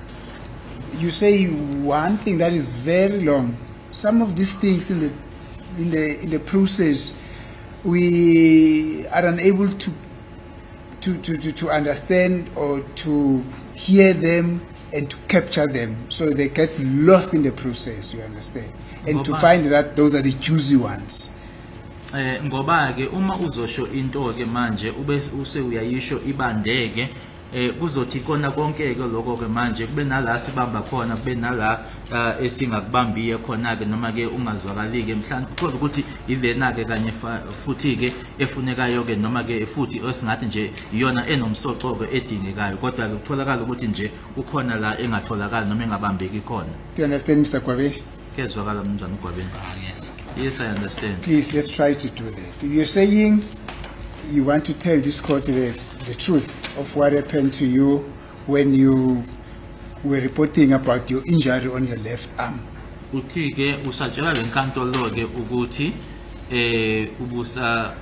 S3: you say one thing that is very long, some of these things in the process we are unable to understand or to hear them and to capture them, so they get lost in the process, you understand, and to find that those are the juicy ones.
S2: Ngoba ke uma uzosho into ke manje ube use uyayisho ibandeke kuzothi kona konke ke lokho ke manje kube nala sibamba khona kube nala esingakubambiye khona ke noma ke ungazwakali ke mhlawumbe kodwa ukuthi ilena ke kanye futhi ke efunekayo ke noma ke futhi esingathi nje iyona enomsoco ke edingekayo kodwa ke kutholakala ukuthi nje ukhona la engatholakala noma engabambeki khona.
S3: Do you understand, Mr. Kwabeni?
S2: Kezwakala mnjani Kwabeni?
S1: Yes.
S2: Yes, I understand.
S3: Please, let's try to do that. You're saying you want to tell this court the truth of what happened to you when you were reporting about your injury on your left arm.
S2: Uthi ke usatshela lenkantolo ke ukuthi ubusa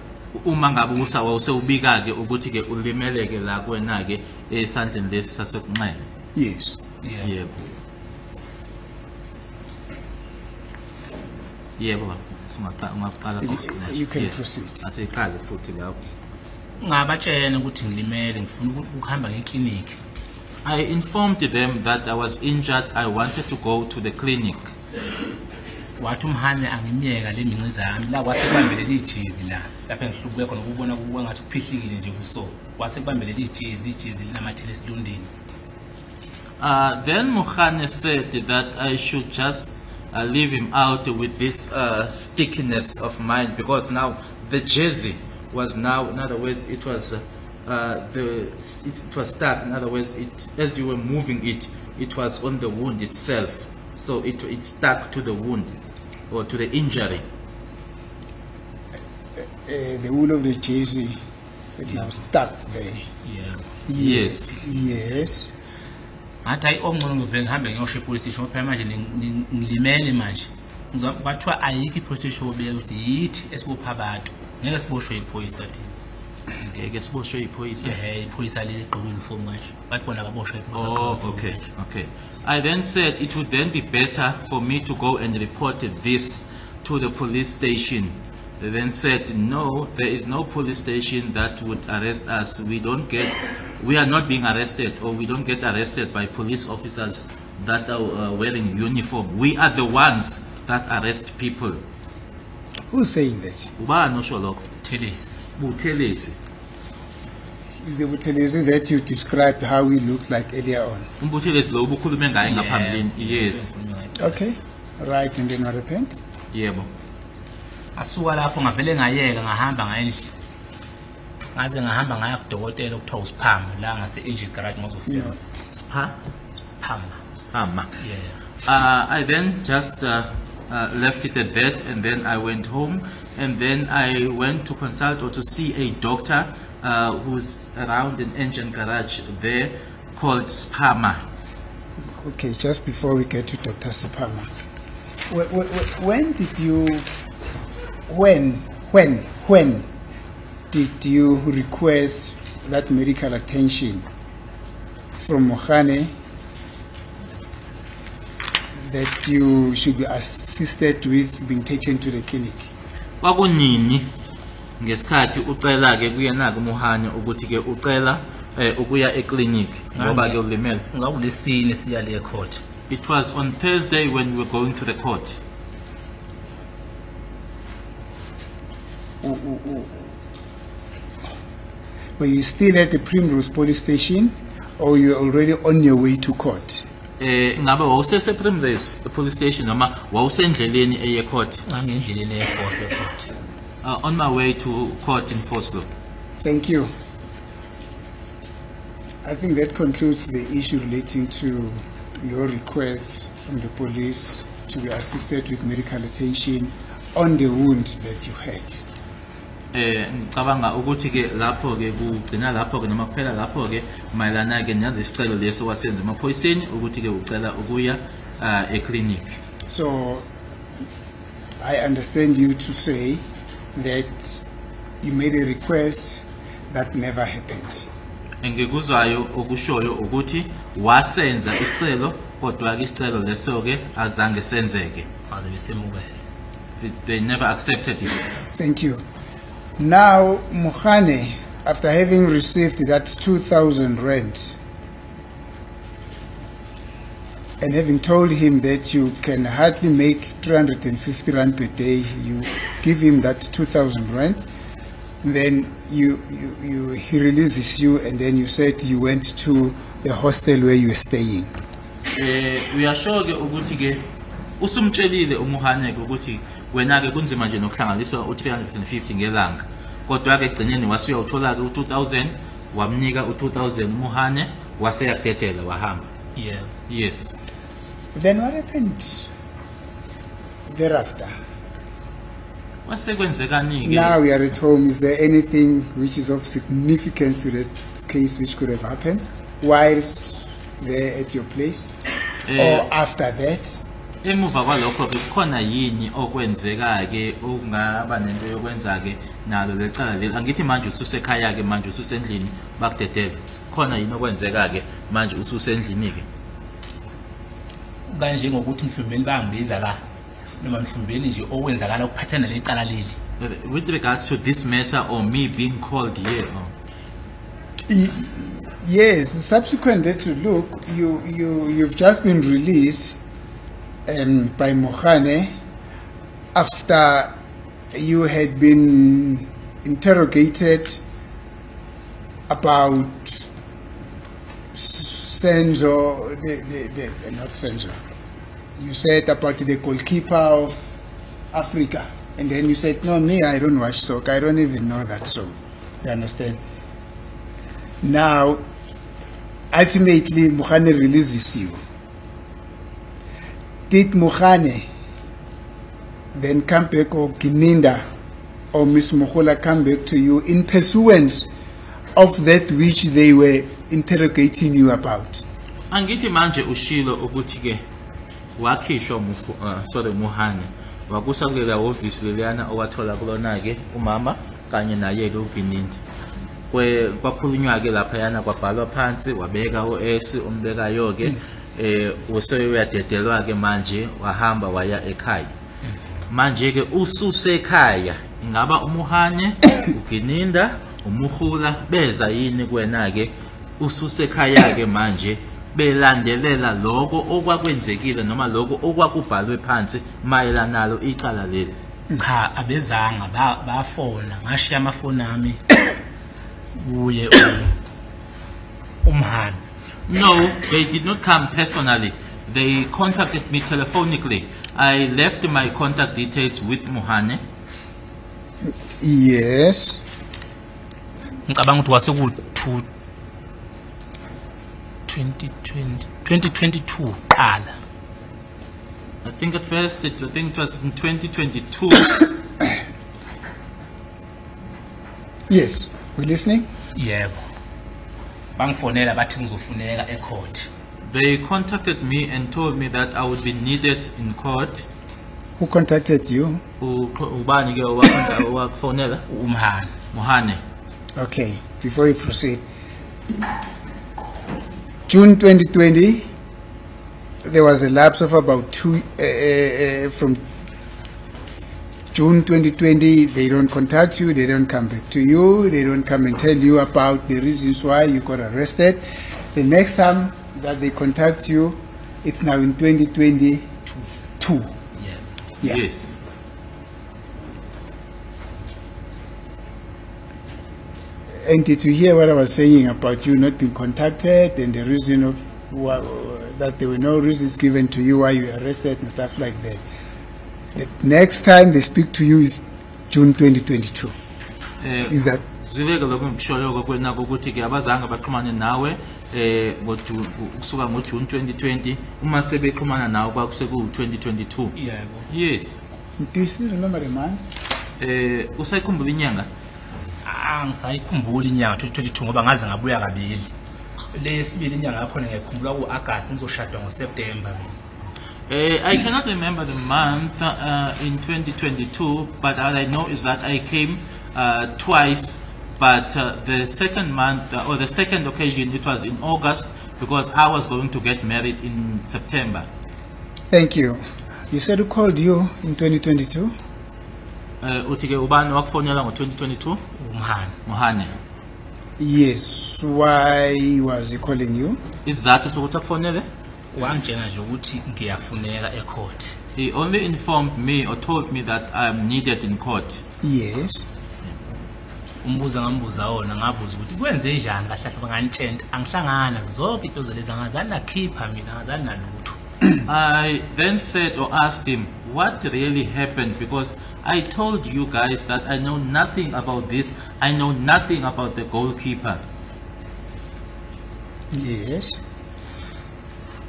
S2: uma ngabe ubusa wawusebika ke ukuthi ke ulimeleke la kwena ke esandleni lesi sasekunxele.
S3: Yes.
S2: Yebo. Yebo. Singaqala
S3: You can proceed.
S2: Asiqale futhi lapho.
S1: Ngabatshena ukuthi ngilimele ngifuna ukuhamba ngeclinic.
S2: I informed them that I was injured. I wanted to go to the clinic.
S1: Wathi umhane angimiyeka le minqiza yami la kwasekubambele lijezi la lapha engihlubuke khona ukubona kuba ngathi kuphihlikile nje kuso. Kwasekubambele lijezi linamathele esilondeni.
S2: Then Mokgane said that I should just leave him out with this stickiness of mine, because now the jersey was now, in other words, it was it was stuck. In other words, as you were moving it, it was on the wound itself, so it stuck to the wound or to the injury.
S3: The wool of the jersey it now stuck there.
S1: Yeah.
S2: Yes.
S3: Yes.
S1: Ngathi hayi ongcono ngivele ngihambe ngiyosho epolice station phela manje ngilimele manje. Bathiwa ayikho ipolice station obeka ukuthi yithi esibopha abantu. Ngeke siboshwe iphoyisa thina.
S2: Ngeke siboshwe iphoyisa.
S1: Iphoyisa leli gqoke uniform manje. Bathi bona kaboshwe iphoyisa.
S2: Oh, okay. I then said it would then be better for me to go and report this to the police station. They then said, no, there is no police station that would arrest us. We are not being arrested, or we don't get arrested by police officers that are wearing uniform. We are the ones that arrest people.
S3: Who's saying that?
S2: Ubani osho lokho?
S1: Tellers.
S2: Buthelezi.
S3: Is the Buthelezi that you described how he looked like earlier on?
S2: Umbuthelezi lo ubukhulume ngaye ngaphambilini. Yes.
S3: Okay. Right, and then what happened?
S2: Yebo.
S1: Asuka lapho ngavele ngayeka ngahamba ngendle. Ngaze ngahamba ngaya kudokotela okuthiwa uSiphama la ngase Angel Garage ngozofika.
S2: Siphama.
S1: Yeah.
S2: I then just left it at that, and then I went home, and then I went to consult or to see a doctor who's around an Engine Garage there called Siphama.
S3: Okay, just before we get to Dr. Siphama, when did you request that medical attention from Mokgane that you should be assisted with being taken to the clinic?
S2: Kwakunini ngesikhathi ucela ke kuyena ke Mokgane ukuthi ke ucela ukuya eclinic ngoba ke ulimele?
S1: Ngakulesine siya le court.
S2: It was on Thursday when we were going to the court.
S3: Were you still at the Primrose police station, or you were already on your way to court?
S2: Ngabe wawusese Primrose police station noma wawusendleleni eye court?
S1: Ngangendleleni eye court.
S2: On my way to court in Foslo.
S3: Thank you. I think that concludes the issue relating to your request from the police to be assisted with medical attention on the wound that you had.
S2: Ngicabanga ukuthi ke lapho ke kugcina lapho ke noma kuphela lapho ke mayelana ke nezicelo leso wasenza emaphoyiseni ukuthi ke ucela ukuya eclinic.
S3: So I understand you to say that you made a request that never happened.
S2: Engikuzwayo okushoyo ukuthi wasenza isicelo kodwa ke isicelo leso ke azange senzeke.
S1: Aze besemukele.
S2: They never accepted it.
S3: Thank you. Now, Mokgane, after having received that 2,000 rand and having told him that you can hardly make 350 rand per day, you give him that 2,000 rand, then he releases you, and then you said you went to the hostel where you were staying.
S2: We are sure ukuthi ke usumtshelile uMokgane ukuthi wena ke kunzima nje nokuhlanganiswa u350 ngelanga, kodwa ke egcineni wasuya uthola ke u2000 wamnika u2000 uMokgane waseyadedela wahamba.
S1: Yeah.
S2: Yes.
S3: Then what happened thereafter?
S2: Now
S3: we are at home. Is there anything which is of significance to that case which could have happened whilst there at your place or after that?
S2: Emuva kwalokho kukhona yini okwenzeka ke ungaba nento yokwenza ke nalo lecala leli? Angithi manje ususekhaya ke, manje ususendlini bakudedela, khona yini okwenzeka ke manje ususendlini ke?
S1: Kanje ngokuthi mhlumbeni bangibiza la noma mhlumbeni nje okwenzakala ukuphathana lecala leli.
S2: With regards to this matter or me being called here?
S3: Yes, subsequent to look, you've just been released by Mokgane after you had been interrogated about Senzo, not Senzo. You said about the goalkeeper of Africa, and then you said, no, me, I don't watch soccer. I don't even know that song. You understand? Now, ultimately, Mokgane releases you. Did Mokgane then come back, or Gininda or Miss Mohola come back to you in pursuance of that which they were interrogating you about?
S2: Angithi manje ushilo ukuthi ke wakhishwa Mohane wakusa kulela office leliyana owathola kulona ke umama kanye naye lo Gininda kwakhulunywa ke lapha yana kwabhalwa phansi wabeka uS umbekayo ke useyadedelwa ke manje wahamba waya ekhaya manje ke ususe ekhaya ingaba uMohane uGininda umuhula beza yini kwena ke ususe ekhaya ke manje belandelela lokho okwakwenzekile noma lokho okwakubhalwe phansi mayelana nalo icala leli?
S1: Cha, abezanga bafona ngashiya amafoni ami kuye uMhani.
S2: No, they did not come personally. They contacted me telephonically. I left my contact details with Mohane.
S3: Yes.
S1: Ngicabanga ukuthi wase ku 2022 qala.
S2: I think at first it was in 2022.
S3: Yes. We listening?
S1: Yebo. Bangifonela bathi ngizofuneka ecourt.
S2: They contacted me and told me that I would be needed in court.
S3: Who contacted you?
S2: Ubani ke wakufonela?
S1: uMhani.
S2: Mohane.
S3: Okay, before you proceed. June 2020, there was a lapse of about from June 2020, they don't contact you, they don't come back to you, they don't come and tell you about the reasons why you got arrested. The next time that they contact you, it's now in 2022. Yeah.
S2: Yes.
S3: And did you hear what I was saying about you not being contacted and the reason of that there were no reasons given to you why you were arrested and stuff like that? The next time they speak to you is June 2022. Is that?
S2: Zwileke lokho ngishoyo kwena ukuthi ke abazange baxhumane nawe kusuka ngoJune 2020 uma sebeqhumana nawe kwakuseku 2022.
S1: Yebo.
S2: Yes.
S3: Do you still remember the month?
S2: Usayikhumbula inyanga?
S1: Angisayikhumbula inyanga 2022 ngoba ngaze ngabuya kabili. Lesibili inyanga yakho ngiyakhumbula kuAugust ngizoshadwa ngoSeptember.
S2: I cannot remember the month in 2022, but all I know is that I came twice, but the second month or the second occasion it was in August because I was going to get married in September.
S3: Thank you. You said who called you in 2022?
S2: Utike ubani wakufonela ngo2022? Mohane.
S3: Yes. Why was he calling you?
S2: Isizathu sokuthi akufonele?
S1: Wangitshela nje ukuthi ngiyafuneka ecourt.
S2: He only informed me or told me that I am needed in court.
S3: Yes.
S1: Umbuza ngambuza wona ngabuza ukuthi kwenze njani kahle kahle nganitshenta angihlangana zonke into lezi angazani nakhipha mina angazani nalutho.
S2: I then said or asked him what really happened because I told you guys that I know nothing about this. I know nothing about the goalkeeper.
S3: Yes.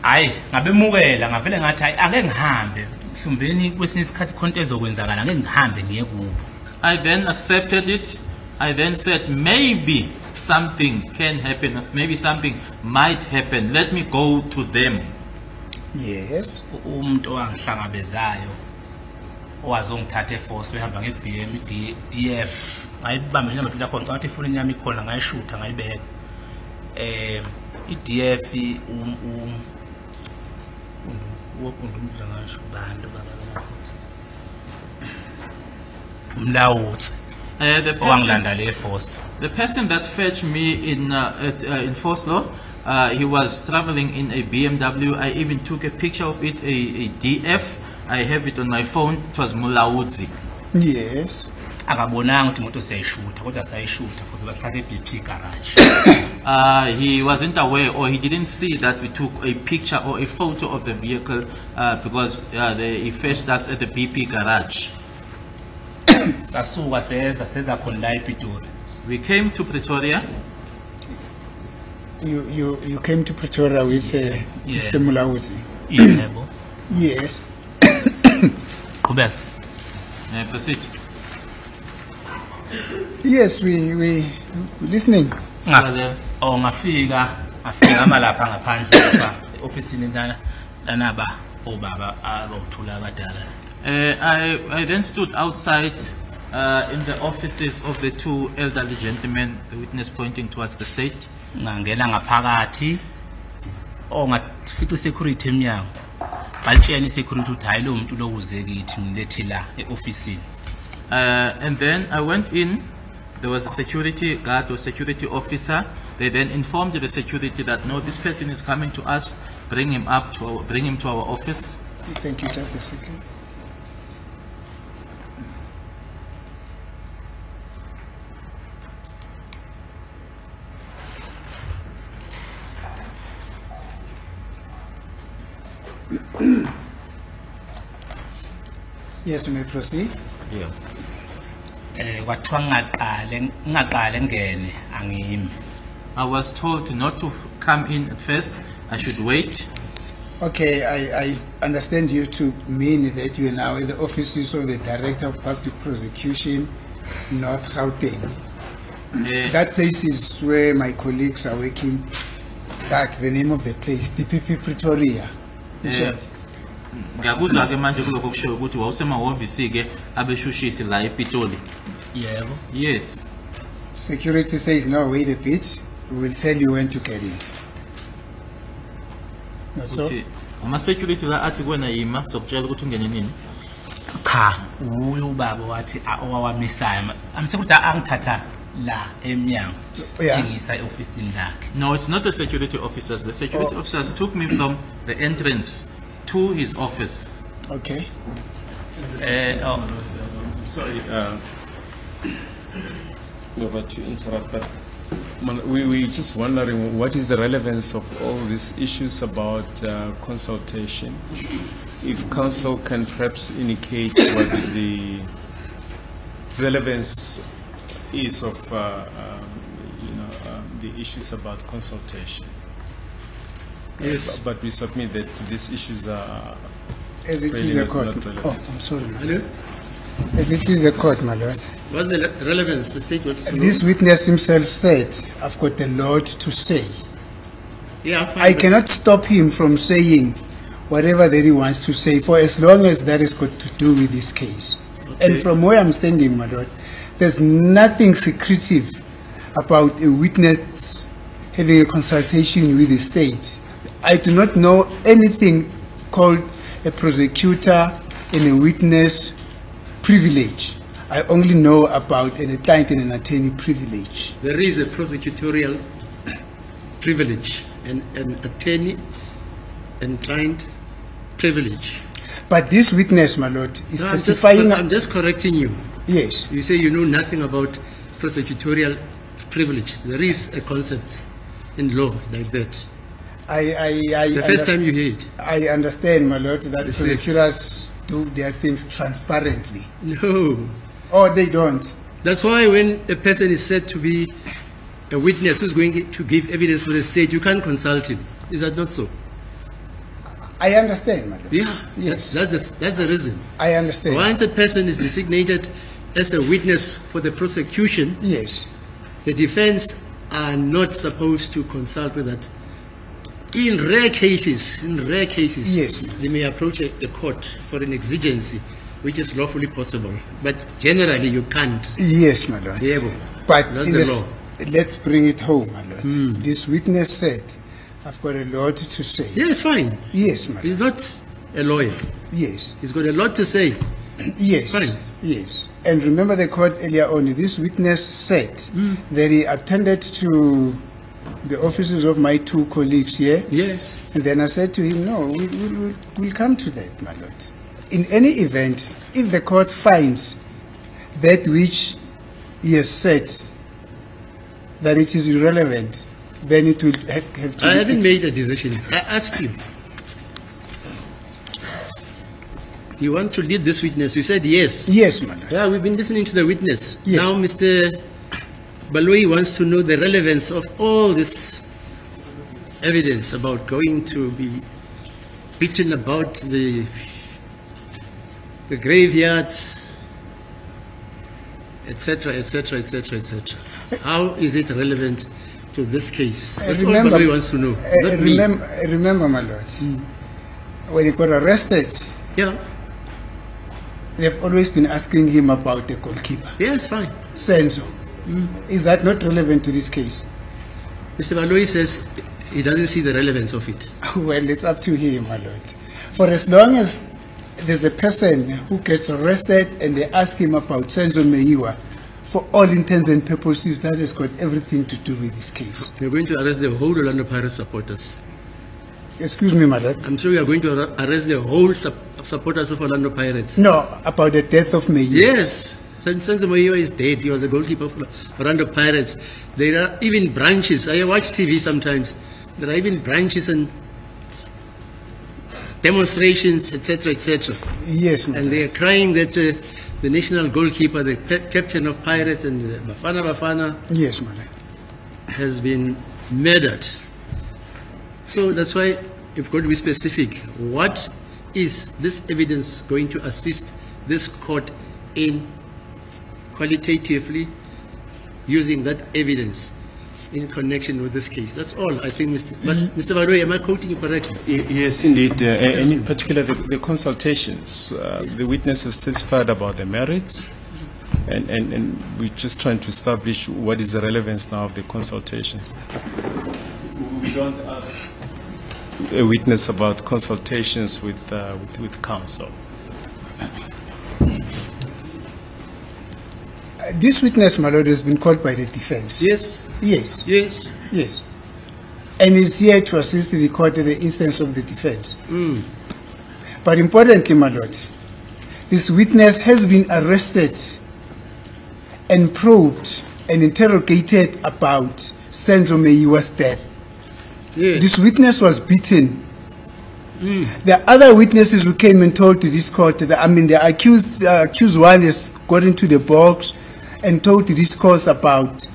S1: Hayi ngabemukela ngavele ngathi ake ngihambe mhlumbeni kwesinye isikhathi khonto ezokwenzakala ake ngihambe ngiye kubo.
S2: I then accepted it. I then said maybe something can happen or maybe something might happen. Let me go to them.
S3: Yes.
S1: Umuntu owangihlangabezayo owazongithatha eforce behamba ngeBM DF ngayibamba nje nabantu khona ngathi ifoni yami ikhona ngayishutha ngayibeka iDF wokundumdla ngasho bantu umlawutsi owangilanda le force.
S2: The person that fetched me in Forslaw, he was traveling in a BMW. I even took a picture of it, a DF. I have it on my phone. It was Mulawudzi.
S3: Yes.
S1: akabonanga ukuthi imoto siyayishutha kodwa sayishutha because basithathe eBP garage.
S2: He wasn't aware, or he didn't see that we took a picture or a photo of the vehicle because he fetched us at the BP garage.
S1: Sasuka seza khona la ePitori.
S2: We came to Pretoria.
S3: You came to Pretoria with Mr. Mulawuzi?
S1: Yebo.
S3: Yes.
S1: Qhubeka.
S2: Proceed.
S3: Yes, we listening.
S1: Ngafika malapha ngaphandle lapha officeini lanaba obaba abathula abadala.
S2: I then stood outside in the offices of the two elderly gentlemen, the witness pointing towards the state.
S1: Ngangena ngaphakathi ngafica security emnyango. Batshena security ukuthi hayi lo muntu lo uze kithi ngilethi la eofficeini.
S2: And then I went in. There was a security guard or security officer. They then informed the security that no, this person is coming to us. Bring him to our office.
S3: Thank you. Just a second. Yes, you may proceed.
S2: Yeah.
S1: Kwathiwa ngaqale ngene angimi.
S2: I was told not to come in at first. I should wait.
S3: Okay, I understand you to mean that you are now in the offices of the Director of Public Prosecution, North Gauteng. That place is where my colleagues are working. That's the name of the place, DPP Pretoria.
S2: Ngiyakuzwa ke manje kuloko kusho ukuthi wawusemahhovisi ke abeshushisi la ePitoli.
S1: Yebo.
S2: Yes.
S3: Security says no, wait a bit. We will tell you when to get in. Not so?
S2: Ama security la athi kuwena yima sokutshela ukuthi ungene nini?
S1: Cha, uyo ubaba wathi owawamisayo. Amsekuthi angithatha la emnyango. Engisa eofficeini lakhe.
S2: No, it's not the security officers. The security officers took me from the entrance to his office.
S3: Okay.
S4: Sorry, over to interrupt, but we're just wondering what is the relevance of all these issues about consultation. If council can perhaps indicate what the relevance is of the issues about consultation.
S5: Yes.
S4: But we submit that these issues are
S3: As it
S4: really
S3: is a
S4: not
S3: court.
S4: relevant.
S3: Oh, I'm sorry, my
S5: Hello?
S3: lord. As it is a court, my lord.
S5: What's the relevance? The state wants to know.
S3: This witness himself said, I've got a lot to say.
S5: Yeah, fine,
S3: I
S5: but-
S3: cannot stop him from saying whatever that he wants to say for as long as that has got to do with this case. And from where I'm standing, my lord, there's nothing secretive about a witness having a consultation with the state. I do not know anything called a prosecutor and a witness privilege. I only know about a client and an attorney privilege.
S5: There is a prosecutorial privilege and an attorney and client privilege.
S3: But this witness, my lord, is
S5: No,
S3: testifying.
S5: I'm just correcting you.
S3: Yes.
S5: You say you know nothing about prosecutorial privilege. There is a concept in law like that.
S3: The
S5: first time you hear it.
S3: I understand, my lord, that
S5: You see.
S3: prosecutors do their things transparently.
S5: No.
S3: Or they don't.
S5: That's why when a person is said to be a witness who's going to give evidence for the state, you can't consult him. Is that not so?
S3: I understand, my lord.
S5: Yeah.
S3: Yes.
S5: That's the reason.
S3: I understand.
S5: Once a person is designated as a witness for the prosecution,
S3: Yes.
S5: the defense are not supposed to consult with that. In rare cases,
S3: Yes.
S5: they may approach a court for an exigency, which is lawfully possible. But generally, you can't.
S3: Yes, my lord.
S5: Yeah,
S3: But
S5: that's
S3: in
S5: the
S3: this-
S5: law.
S3: let's bring it home, my lord. This witness said, I've got a lot to say.
S5: Yeah, it's fine.
S3: Yes, my lord.
S5: He's not a lawyer.
S3: Yes.
S5: He's got a lot to say.
S3: Yes.
S5: Fine.
S3: Yes. And remember the court earlier on, this witness said that he attended to the offices of my two colleagues here.
S5: Yes.
S3: And then I said to him, no, we'll come to that, my lord. In any event, if the court finds that which he has said that it is irrelevant, then it will have to
S5: I
S3: be-
S5: haven't made a decision. I asked him. You want to lead this witness? You said yes.
S3: Yes, my lord.
S5: Yeah, we've been listening to the witness.
S3: Yes.
S5: Now Mr. Baloyi wants to know the relevance of all this evidence about going to be beaten about the graveyard, etc., etc., etc., etc. How is it relevant to this case? That's all Baloyi wants to know, not me.
S3: remember, my lord, when he got arrested,
S5: Yeah,
S3: they've always been asking him about the goalkeeper,
S5: yes, fine.
S3: Senzo. Is that not relevant to this case?
S5: Mr. Baloyi says he doesn't see the relevance of it.
S3: Well, it's up to him, my lord. For as long as there's a person who gets arrested and they ask him about Senzo Meyiwa, for all intents and purposes, that has got everything to do with this case.
S5: You're going to arrest the whole Orlando Pirates supporters.
S3: Excuse me, my lord.
S5: I'm sure you are going to arrest the whole supporters of Orlando Pirates.
S3: No, about the death of Meyiwa.
S5: Yes, Senzo Meyiwa is dead. He was a goalkeeper of Orlando Pirates. There are even branches. I watch TV sometimes. There are even branches and demonstrations, etc., etc.
S3: Yes, my
S5: And
S3: lord.
S5: they are crying that the national goalkeeper, the captain of Pirates, and Bafana Bafana
S3: Yes, my lord.
S5: has been murdered. So that's why you've got to be specific. What is this evidence going to assist this court in qualitatively using that evidence in connection with this case? That's all, I think, Mr. Baloyi, am I quoting you correctly?
S4: Yes, indeed. And in particular, the consultations. The witness has testified about the merits, and we're just trying to establish what is the relevance now of the consultations. We don't ask a witness about consultations with counsel.
S3: This witness, my lord, has been called by the defense.
S5: Yes,
S3: Yes,
S5: yes.
S3: yes. And is here to assist the court in the instance of the defense. But importantly, my lord, this witness has been arrested and probed and interrogated about Senzo Meyiwa's death.
S5: Yes.
S3: This witness was beaten. There are other witnesses who came and told to this court that, the accused one has got into the box and told to this court about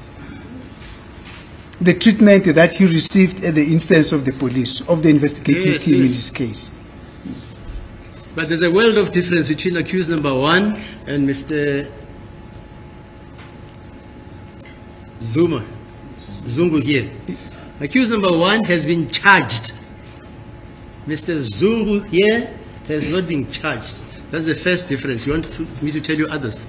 S3: the treatment that he received at the instance of the police, of the investigating
S5: Yes,
S3: team in
S5: yes.
S3: this case.
S5: But there's a world of difference between accused number one and Mr. Zungu here. Accused number one has been charged. Mr. Zungu here has not been charged. That's the first difference. You want me to tell you others?